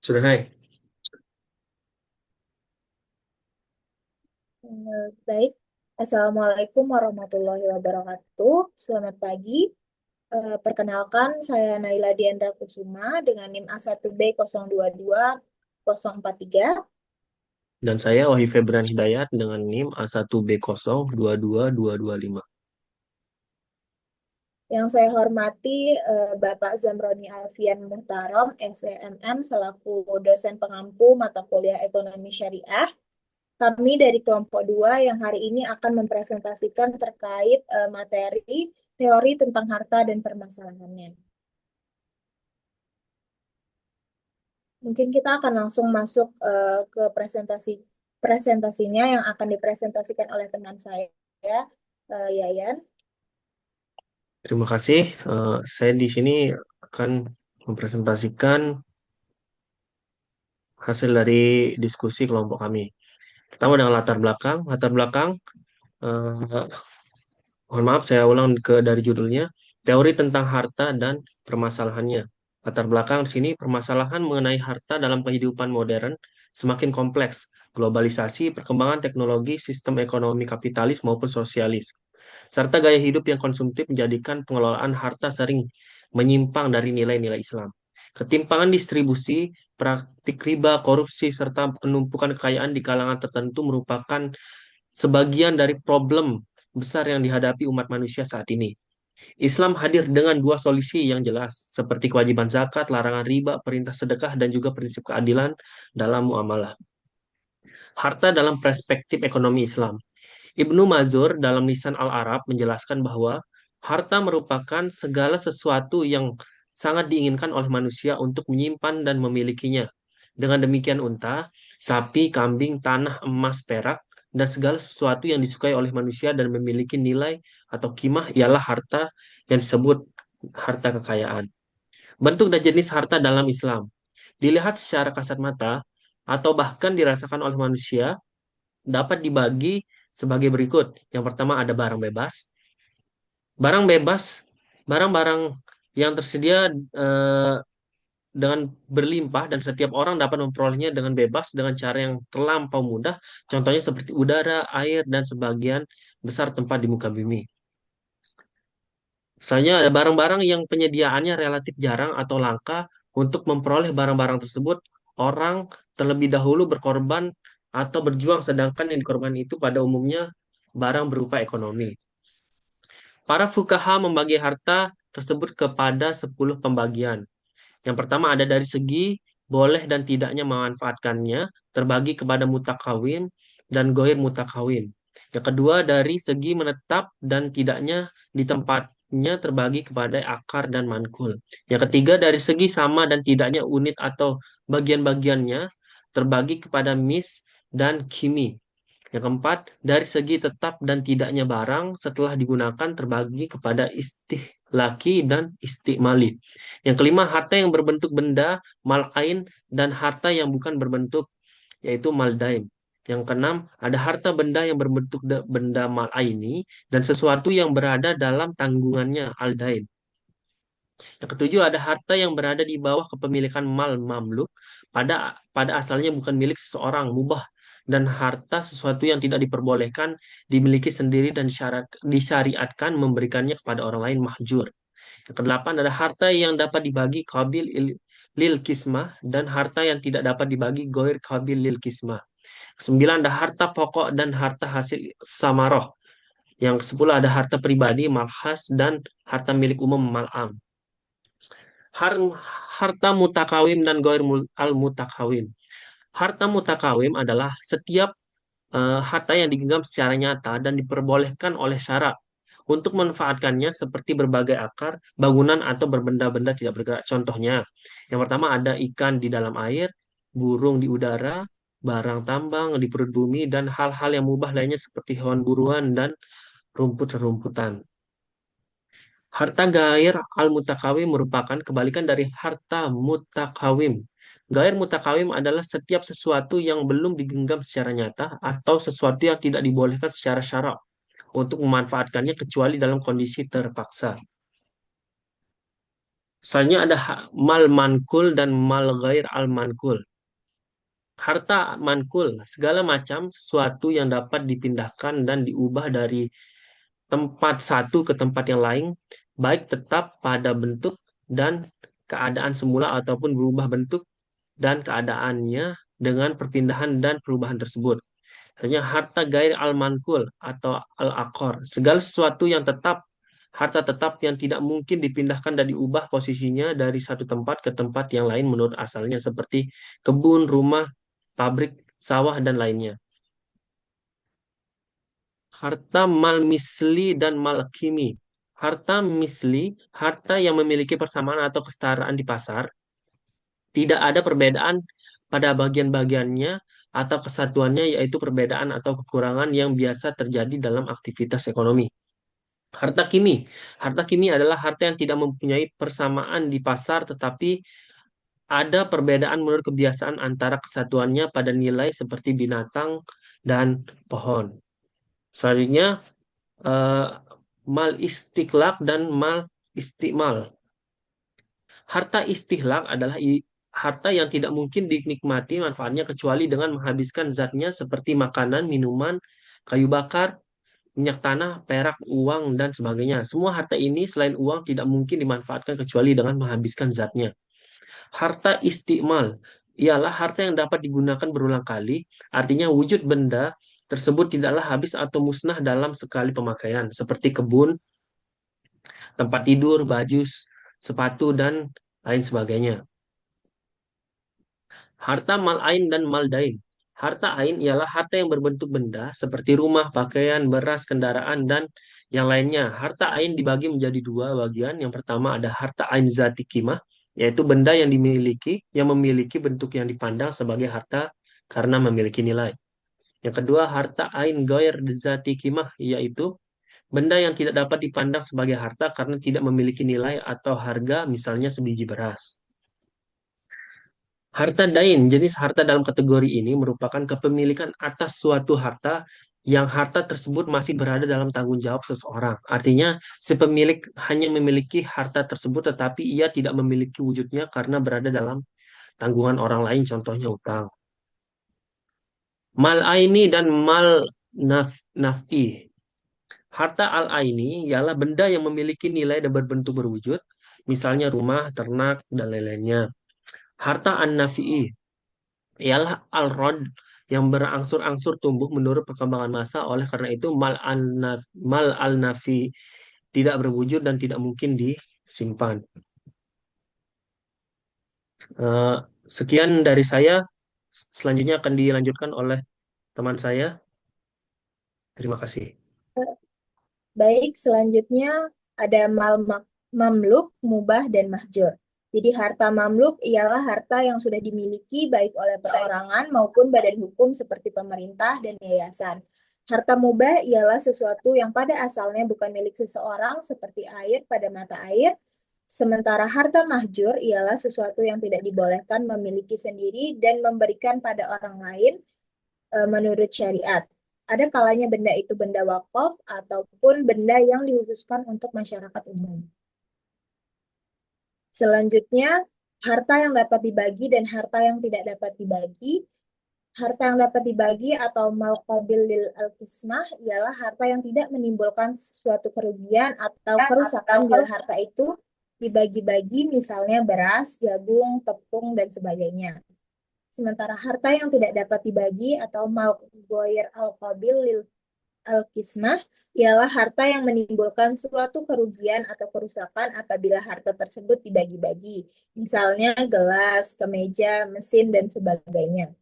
Sudah naik. Baik, Assalamualaikum warahmatullahi wabarakatuh. Selamat pagi. Perkenalkan, saya Naila Diandra Kusuma dengan NIM A1B022043. Dan saya Wahyu Febrian Hidayat dengan NIM A1B022225. Yang saya hormati Bapak Zamroni Alfian Muhtarom, SEMM, selaku dosen pengampu mata kuliah Ekonomi Syariah. Kami dari kelompok 2 yang hari ini akan mempresentasikan terkait materi teori tentang harta dan permasalahannya. Mungkin kita akan langsung masuk ke presentasinya yang akan dipresentasikan oleh teman saya, Yayan. Terima kasih. Saya di sini akan mempresentasikan hasil dari diskusi kelompok kami. Pertama dengan latar belakang. Latar belakang, eh, mohon maaf saya ulang dari judulnya, teori tentang harta dan permasalahannya. Latar belakang di sini, permasalahan mengenai harta dalam kehidupan modern semakin kompleks. Globalisasi, perkembangan teknologi, sistem ekonomi kapitalis maupun sosialis, serta gaya hidup yang konsumtif menjadikan pengelolaan harta sering menyimpang dari nilai-nilai Islam. Ketimpangan distribusi, praktik riba, korupsi, serta penumpukan kekayaan di kalangan tertentu merupakan sebagian dari problem besar yang dihadapi umat manusia saat ini. Islam hadir dengan dua solusi yang jelas, seperti kewajiban zakat, larangan riba, perintah sedekah, dan juga prinsip keadilan dalam muamalah. Harta dalam perspektif ekonomi Islam. Ibnu Mazur dalam Lisan Al-Arab menjelaskan bahwa harta merupakan segala sesuatu yang sangat diinginkan oleh manusia untuk menyimpan dan memilikinya. Dengan demikian unta, sapi, kambing, tanah, emas, perak, dan segala sesuatu yang disukai oleh manusia dan memiliki nilai atau kimah ialah harta yang disebut harta kekayaan. Bentuk dan jenis harta dalam Islam dilihat secara kasat mata atau bahkan dirasakan oleh manusia dapat dibagi sebagai berikut. Yang pertama ada barang bebas. Barang bebas, barang-barang yang tersedia dengan berlimpah dan setiap orang dapat memperolehnya dengan bebas dengan cara yang terlampau mudah. Contohnya seperti udara, air, dan sebagian besar tempat di muka bumi. Misalnya ada barang-barang yang penyediaannya relatif jarang atau langka. Untuk memperoleh barang-barang tersebut, orang terlebih dahulu berkorban atau berjuang, sedangkan yang dikorban itu pada umumnya barang berupa ekonomi. Para fukaha membagi harta tersebut kepada 10 pembagian. Yang pertama ada dari segi boleh dan tidaknya memanfaatkannya, terbagi kepada mutakawin dan goir mutakawin. Yang kedua dari segi menetap dan tidaknya di tempatnya, terbagi kepada akar dan mankul. Yang ketiga dari segi sama dan tidaknya unit atau bagian-bagiannya, terbagi kepada mis dan kimi. Yang keempat, dari segi tetap dan tidaknya barang setelah digunakan, terbagi kepada istihlaki dan istimali. Yang kelima, harta yang berbentuk benda, malain, dan harta yang bukan berbentuk, yaitu maldain. Yang keenam, ada harta benda yang berbentuk benda malaini dan sesuatu yang berada dalam tanggungannya aldain. Yang ketujuh, ada harta yang berada di bawah kepemilikan mal mamluk, pada pada asalnya bukan milik seseorang, mubah, dan harta sesuatu yang tidak diperbolehkan dimiliki sendiri dan disyariatkan memberikannya kepada orang lain, mahjur. Yang kedelapan, ada harta yang dapat dibagi lil kismah dan harta yang tidak dapat dibagi goir qabil lil kismah. Kesembilan, ada harta pokok dan harta hasil samaroh. Yang kesepuluh, ada harta pribadi, malhas, dan harta milik umum, mal'am. Har- Harta mutakawim dan goir al mutakawim. Harta mutakawim adalah setiap harta yang digenggam secara nyata dan diperbolehkan oleh syarak untuk memanfaatkannya, seperti berbagai akar, bangunan, atau berbenda-benda tidak bergerak. Contohnya, yang pertama ada ikan di dalam air, burung di udara, barang tambang di perut bumi, dan hal-hal yang mubah lainnya seperti hewan buruan dan rumput-rumputan. Harta gair al-mutakawim merupakan kebalikan dari harta mutakawim. Gair mutakawim adalah setiap sesuatu yang belum digenggam secara nyata atau sesuatu yang tidak dibolehkan secara syarak untuk memanfaatkannya kecuali dalam kondisi terpaksa. Selanjutnya ada mal mankul dan mal ghair al mankul. Harta mankul, segala macam sesuatu yang dapat dipindahkan dan diubah dari tempat satu ke tempat yang lain, baik tetap pada bentuk dan keadaan semula ataupun berubah bentuk dan keadaannya dengan perpindahan dan perubahan tersebut. Misalnya harta gair al-mankul atau al-akor. Segala sesuatu yang tetap, harta tetap yang tidak mungkin dipindahkan dan diubah posisinya dari satu tempat ke tempat yang lain menurut asalnya, seperti kebun, rumah, pabrik, sawah, dan lainnya. Harta mal misli dan mal kimi. Harta misli, harta yang memiliki persamaan atau kesetaraan di pasar, tidak ada perbedaan pada bagian-bagiannya atau kesatuannya, yaitu perbedaan atau kekurangan yang biasa terjadi dalam aktivitas ekonomi. Harta kimi. Harta kimi adalah harta yang tidak mempunyai persamaan di pasar, tetapi ada perbedaan menurut kebiasaan antara kesatuannya pada nilai seperti binatang dan pohon. Selanjutnya, eh, mal istiklak dan mal istimal. Harta istihlak adalah harta yang tidak mungkin dinikmati manfaatnya kecuali dengan menghabiskan zatnya seperti makanan, minuman, kayu bakar, minyak tanah, perak, uang, dan sebagainya. Semua harta ini selain uang tidak mungkin dimanfaatkan kecuali dengan menghabiskan zatnya. Harta istimal ialah harta yang dapat digunakan berulang kali, artinya wujud benda tersebut tidaklah habis atau musnah dalam sekali pemakaian, seperti kebun, tempat tidur, baju, sepatu, dan lain sebagainya. Harta mal ain dan mal dain. Harta ain ialah harta yang berbentuk benda seperti rumah, pakaian, beras, kendaraan, dan yang lainnya. Harta ain dibagi menjadi dua bagian. Yang pertama ada harta ain zati kimah, yaitu benda yang memiliki bentuk yang dipandang sebagai harta karena memiliki nilai. Yang kedua, harta ain goir zati kimah, yaitu benda yang tidak dapat dipandang sebagai harta karena tidak memiliki nilai atau harga, misalnya sebiji beras. Harta dain, jenis harta dalam kategori ini merupakan kepemilikan atas suatu harta yang harta tersebut masih berada dalam tanggung jawab seseorang. Artinya, si pemilik hanya memiliki harta tersebut tetapi ia tidak memiliki wujudnya karena berada dalam tanggungan orang lain, contohnya utang. Mal aini dan mal naf'i. Harta al-aini ialah benda yang memiliki nilai dan berbentuk berwujud, misalnya rumah, ternak, dan lain-lainnya. Harta an-nafi'i ialah al-rod yang berangsur-angsur tumbuh menurut perkembangan masa. Oleh karena itu, mal al-nafi tidak berwujud dan tidak mungkin disimpan. Eh, Sekian dari saya. Selanjutnya akan dilanjutkan oleh teman saya. Terima kasih. Baik, selanjutnya ada mamluk, mubah, dan mahjur. Jadi harta mamluk ialah harta yang sudah dimiliki baik oleh perorangan maupun badan hukum seperti pemerintah dan yayasan. Harta mubah ialah sesuatu yang pada asalnya bukan milik seseorang seperti air pada mata air. Sementara harta mahjur ialah sesuatu yang tidak dibolehkan memiliki sendiri dan memberikan pada orang lain menurut syariat. Ada kalanya benda itu benda wakaf ataupun benda yang dikhususkan untuk masyarakat umum. Selanjutnya, harta yang dapat dibagi dan harta yang tidak dapat dibagi. Harta yang dapat dibagi atau mal qabil lil al-qismah ialah harta yang tidak menimbulkan suatu kerugian atau kerusakan bila harta itu dibagi-bagi, misalnya beras, jagung, tepung, dan sebagainya. Sementara harta yang tidak dapat dibagi atau mal goir al-qabil lil al-kismah ialah harta yang menimbulkan suatu kerugian atau kerusakan apabila harta tersebut dibagi-bagi. Misalnya gelas, kemeja, mesin, dan sebagainya.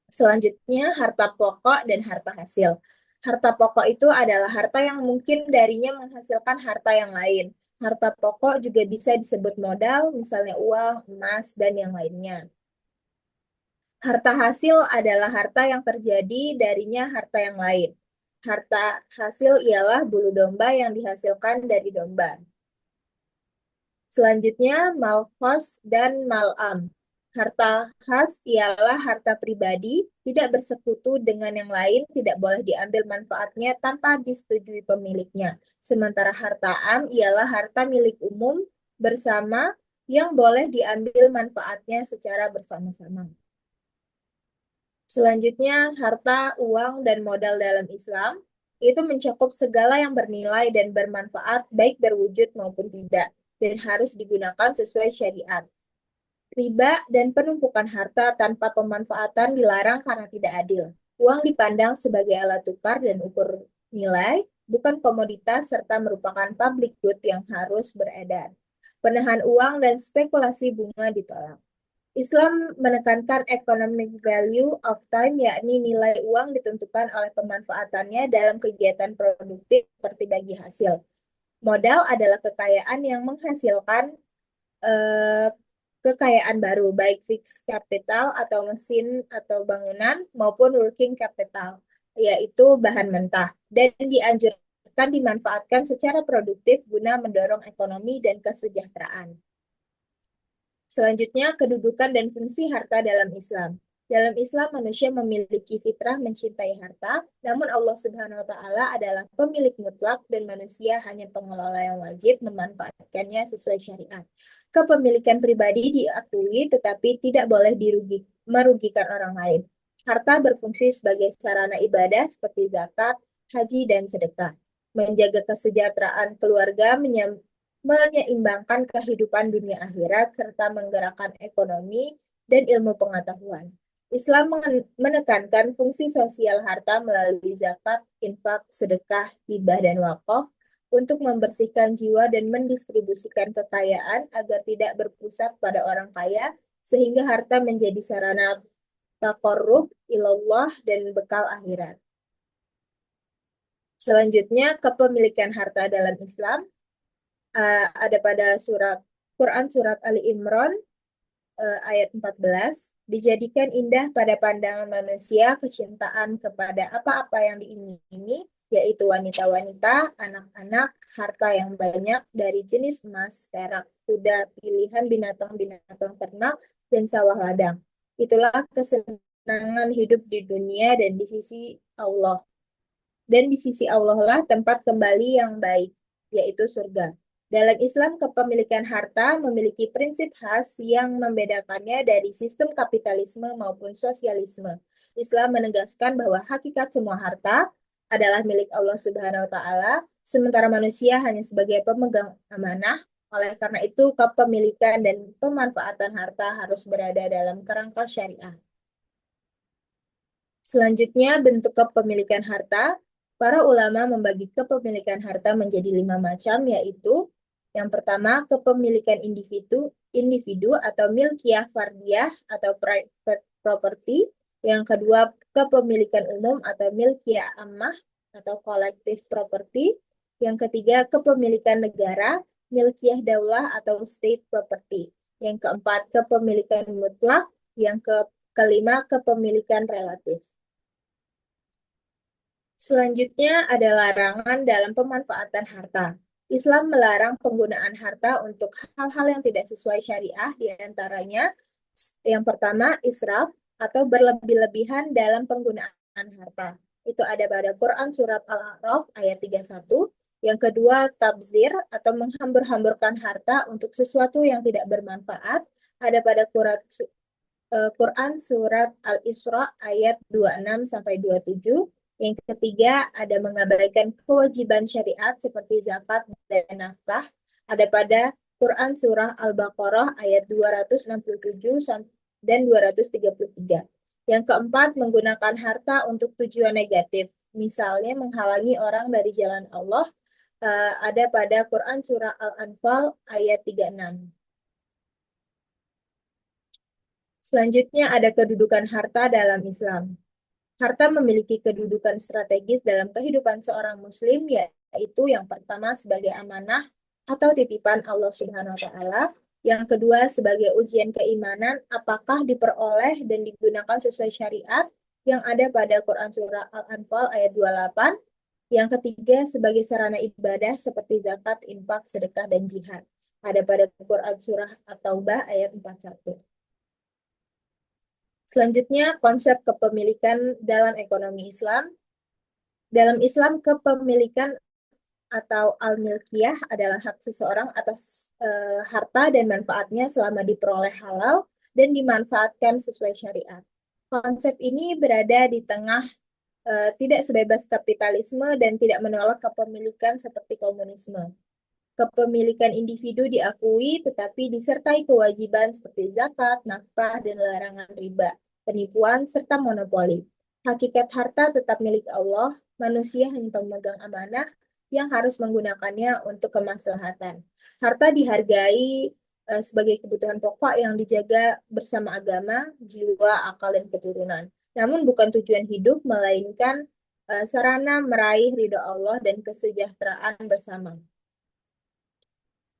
Selanjutnya, harta pokok dan harta hasil. Harta pokok itu adalah harta yang mungkin darinya menghasilkan harta yang lain. Harta pokok juga bisa disebut modal, misalnya uang, emas, dan yang lainnya. Harta hasil adalah harta yang terjadi darinya harta yang lain. Harta hasil ialah bulu domba yang dihasilkan dari domba. Selanjutnya, malfos dan malam. Harta khas ialah harta pribadi, tidak bersekutu dengan yang lain, tidak boleh diambil manfaatnya tanpa disetujui pemiliknya. Sementara harta am ialah harta milik umum bersama yang boleh diambil manfaatnya secara bersama-sama. Selanjutnya, harta, uang, dan modal dalam Islam itu mencakup segala yang bernilai dan bermanfaat, baik berwujud maupun tidak, dan harus digunakan sesuai syariat. Riba dan penumpukan harta tanpa pemanfaatan dilarang karena tidak adil. Uang dipandang sebagai alat tukar dan ukur nilai, bukan komoditas, serta merupakan public good yang harus beredar. Penahan uang dan spekulasi bunga ditolak. Islam menekankan economic value of time, yakni nilai uang ditentukan oleh pemanfaatannya dalam kegiatan produktif seperti bagi hasil. Modal adalah kekayaan yang menghasilkan eh, kekayaan baru, baik fixed capital atau mesin atau bangunan maupun working capital, yaitu bahan mentah, dan dianjurkan dimanfaatkan secara produktif guna mendorong ekonomi dan kesejahteraan. Selanjutnya, kedudukan dan fungsi harta dalam Islam. Dalam Islam, manusia memiliki fitrah mencintai harta, namun Allah Subhanahu wa Ta'ala adalah pemilik mutlak dan manusia hanya pengelola yang wajib memanfaatkannya sesuai syariat. Kepemilikan pribadi diakui, tetapi tidak boleh merugikan orang lain. Harta berfungsi sebagai sarana ibadah seperti zakat, haji, dan sedekah. Menjaga kesejahteraan keluarga, menyeimbangkan kehidupan dunia akhirat, serta menggerakkan ekonomi dan ilmu pengetahuan. Islam menekankan fungsi sosial harta melalui zakat, infak, sedekah, hibah, dan wakaf untuk membersihkan jiwa dan mendistribusikan kekayaan agar tidak berpusat pada orang kaya, sehingga harta menjadi sarana taqarrub ilallah dan bekal akhirat. Selanjutnya, kepemilikan harta dalam Islam ada pada Quran surat Ali Imran ayat 14, dijadikan indah pada pandangan manusia kecintaan kepada apa-apa yang diingini, yaitu wanita-wanita, anak-anak, harta yang banyak dari jenis emas, perak, kuda, pilihan binatang-binatang ternak, dan sawah ladang. Itulah kesenangan hidup di dunia dan di sisi Allah. Dan di sisi Allah lah tempat kembali yang baik, yaitu surga. Dalam Islam, kepemilikan harta memiliki prinsip khas yang membedakannya dari sistem kapitalisme maupun sosialisme. Islam menegaskan bahwa hakikat semua harta adalah milik Allah Subhanahu wa Ta'ala, sementara manusia hanya sebagai pemegang amanah. Oleh karena itu, kepemilikan dan pemanfaatan harta harus berada dalam kerangka syariah. Selanjutnya, bentuk kepemilikan harta. Para ulama membagi kepemilikan harta menjadi 5 macam, yaitu yang pertama, kepemilikan individu atau milkiyah fardiyah atau private property. Yang kedua, kepemilikan umum atau milkiyah ammah atau collective property. Yang ketiga, kepemilikan negara, milkiyah daulah atau state property. Yang keempat, kepemilikan mutlak. Yang kelima, kepemilikan relatif. Selanjutnya ada larangan dalam pemanfaatan harta. Islam melarang penggunaan harta untuk hal-hal yang tidak sesuai syariah, di antaranya yang pertama israf atau berlebih-lebihan dalam penggunaan harta. Itu ada pada Quran surat Al-A'raf ayat 31. Yang kedua, tabzir atau menghambur-hamburkan harta untuk sesuatu yang tidak bermanfaat. Ada pada Quran surat Al-Isra ayat 26 sampai 27. Yang ketiga, ada mengabaikan kewajiban syariat seperti zakat dan nafkah. Ada pada Quran surah Al-Baqarah ayat 267 dan 233. Yang keempat, menggunakan harta untuk tujuan negatif. Misalnya menghalangi orang dari jalan Allah. Ada pada Quran surah Al-Anfal ayat 36. Selanjutnya ada kedudukan harta dalam Islam. Harta memiliki kedudukan strategis dalam kehidupan seorang muslim, yaitu yang pertama sebagai amanah atau titipan Allah Subhanahu wa Ta'ala, yang kedua sebagai ujian keimanan apakah diperoleh dan digunakan sesuai syariat yang ada pada Quran surah Al-Anfal ayat 28, yang ketiga sebagai sarana ibadah seperti zakat, infak, sedekah, dan jihad. Ada pada Quran surah At-Taubah ayat 41. Selanjutnya, konsep kepemilikan dalam ekonomi Islam. Dalam Islam, kepemilikan atau al-milkiyah adalah hak seseorang atas harta dan manfaatnya selama diperoleh halal dan dimanfaatkan sesuai syariat. Konsep ini berada di tengah tidak sebebas kapitalisme dan tidak menolak kepemilikan seperti komunisme. Kepemilikan individu diakui tetapi disertai kewajiban seperti zakat, nafkah, dan larangan riba, penipuan, serta monopoli. Hakikat harta tetap milik Allah, manusia hanya pemegang amanah yang harus menggunakannya untuk kemaslahatan. Harta dihargai sebagai kebutuhan pokok yang dijaga bersama agama, jiwa, akal, dan keturunan. Namun bukan tujuan hidup, melainkan sarana meraih ridho Allah dan kesejahteraan bersama.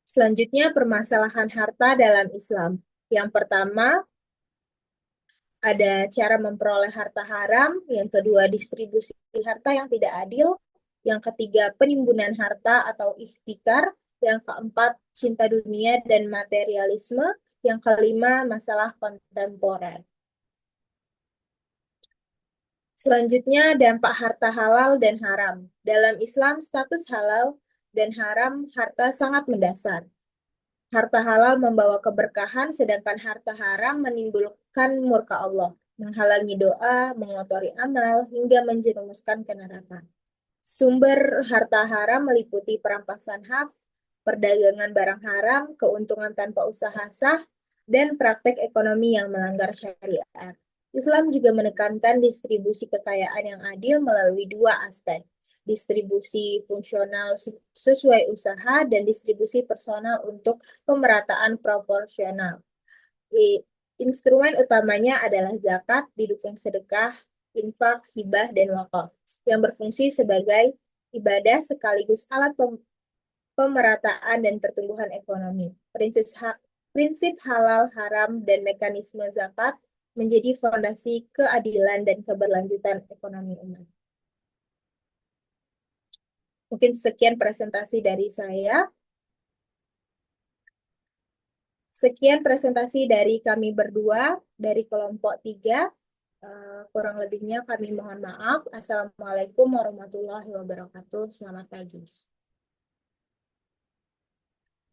Selanjutnya, permasalahan harta dalam Islam. Yang pertama, ada cara memperoleh harta haram. Yang kedua, distribusi harta yang tidak adil. Yang ketiga, penimbunan harta atau ihtikar. Yang keempat, cinta dunia dan materialisme. Yang kelima, masalah kontemporer. Selanjutnya, dampak harta halal dan haram. Dalam Islam, status halal dan haram harta sangat mendasar. Harta halal membawa keberkahan, sedangkan harta haram menimbulkan murka Allah, menghalangi doa, mengotori amal, hingga menjerumuskan ke neraka. Sumber harta haram meliputi perampasan hak, perdagangan barang haram, keuntungan tanpa usaha sah, dan praktek ekonomi yang melanggar syariat. Islam juga menekankan distribusi kekayaan yang adil melalui dua aspek, distribusi fungsional sesuai usaha dan distribusi personal untuk pemerataan proporsional. Instrumen utamanya adalah zakat, didukung sedekah, infak, hibah, dan wakaf, yang berfungsi sebagai ibadah sekaligus alat pemerataan dan pertumbuhan ekonomi. Prinsip halal, haram, dan mekanisme zakat menjadi fondasi keadilan dan keberlanjutan ekonomi umat. Mungkin sekian presentasi dari saya. Sekian presentasi dari kami berdua, dari kelompok 3. Kurang lebihnya kami mohon maaf. Assalamualaikum warahmatullahi wabarakatuh. Selamat pagi.